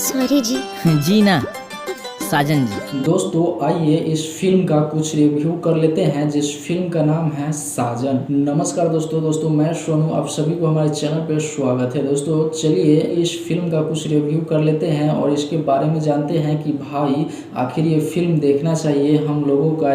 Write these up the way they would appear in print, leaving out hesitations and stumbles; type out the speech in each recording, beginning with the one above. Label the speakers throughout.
Speaker 1: Sorry जी।
Speaker 2: जी ना साजन जी।
Speaker 3: दोस्तों आइए इस फिल्म का कुछ रिव्यू कर लेते हैं जिस फिल्म का नाम है साजन। नमस्कार दोस्तों मैं सोनू, आप सभी को हमारे चैनल पर स्वागत है। दोस्तों चलिए इस फिल्म का कुछ रिव्यू कर लेते हैं और इसके बारे में जानते हैं कि भाई आखिर ये फिल्म देखना चाहिए हम लोगों का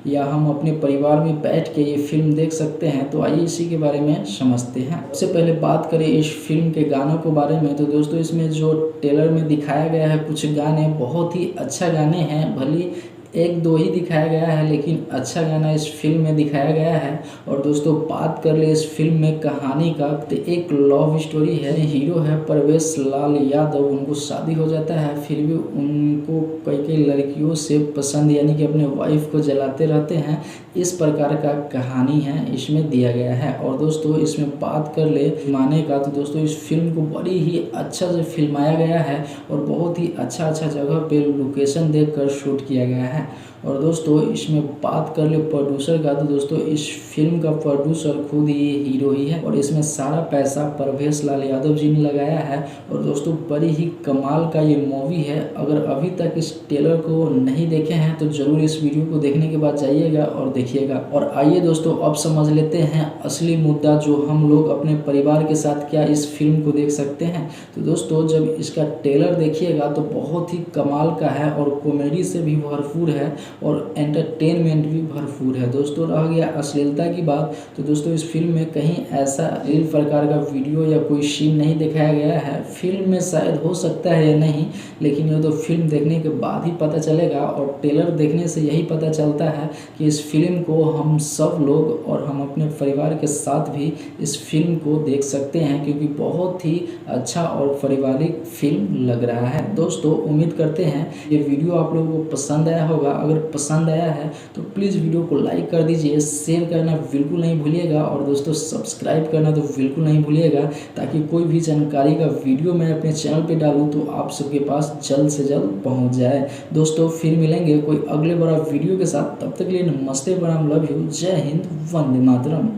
Speaker 3: या हम अपने परिवार में बैठ के ये फिल्म देख सकते हैं। तो आइए इसी के बारे में समझते हैं। सबसे पहले बात करें इस फिल्म के गानों के बारे में, तो दोस्तों इसमें जो ट्रेलर में दिखाया गया है कुछ गाने बहुत ही अच्छा गाने हैं। भली एक दो ही दिखाया गया है लेकिन अच्छा गाना इस फिल्म में दिखाया गया है। और दोस्तों बात कर ले इस फिल्म में कहानी का, तो एक लव स्टोरी है। हीरो है प्रवेश लाल यादव, उनको शादी हो जाता है फिर भी उनको कई लड़कियों से पसंद यानी कि अपने वाइफ को जलाते रहते हैं। इस प्रकार का कहानी है इसमें दिया गया है। और दोस्तों इसमें बात कर ले माने का, तो दोस्तों इस फिल्म को बड़ी ही अच्छा से फिल्माया गया है और बहुत ही अच्छा जगह पे लोकेशन देखकर शूट किया गया है। और दोस्तों इसमें बात कर ले प्रोड्यूसर का, तो दोस्तों इस फिल्म का प्रोड्यूसर खुद ही हीरो ही है और इसमें सारा पैसा प्रवेश लाल यादव जी ने लगाया है। और दोस्तों बड़ी ही कमाल का ये मूवी है। अगर अभी तक इस ट्रेलर को नहीं देखे हैं तो जरूर इस वीडियो को देखने के बाद जाइएगा और देखिएगा। और आइए दोस्तों अब समझ लेते हैं असली मुद्दा, जो हम लोग अपने परिवार के साथ क्या इस फिल्म को देख सकते हैं। तो दोस्तों जब इसका ट्रेलर देखिएगा तो बहुत ही कमाल का है और कॉमेडी से भी भरपूर है और एंटरटेनमेंट भी भरपूर है। दोस्तों रह गया अश्लीलता की बात, तो दोस्तों इस फिल्म में कहीं ऐसा इस प्रकार का वीडियो या कोई सीन नहीं दिखाया गया है। फिल्म में शायद हो सकता है या नहीं, लेकिन ये तो फिल्म देखने के बाद ही पता चलेगा। और ट्रेलर देखने से यही पता चलता है कि इस फिल्म को हम सब लोग और हम अपने परिवार के साथ भी इस फिल्म को देख सकते हैं, क्योंकि बहुत ही अच्छा और पारिवारिक फिल्म लग रहा है। दोस्तों उम्मीद करते हैं ये वीडियो आप लोगों को पसंद आया होगा। अगर पसंद आया है तो प्लीज़ वीडियो को लाइक कर दीजिए, शेयर करना बिल्कुल नहीं भूलिएगा और दोस्तों सब्सक्राइब करना तो बिल्कुल नहीं भूलिएगा, ताकि कोई भी जानकारी का वीडियो मैं अपने चैनल पे डालूँ तो आप सबके पास जल्द से जल्द पहुंच जाए। दोस्तों फिर मिलेंगे कोई अगले बड़ा वीडियो के साथ, तब तक के लिए नमस्ते, प्रणाम, लव यू, जय हिंद, वंदे मातरम।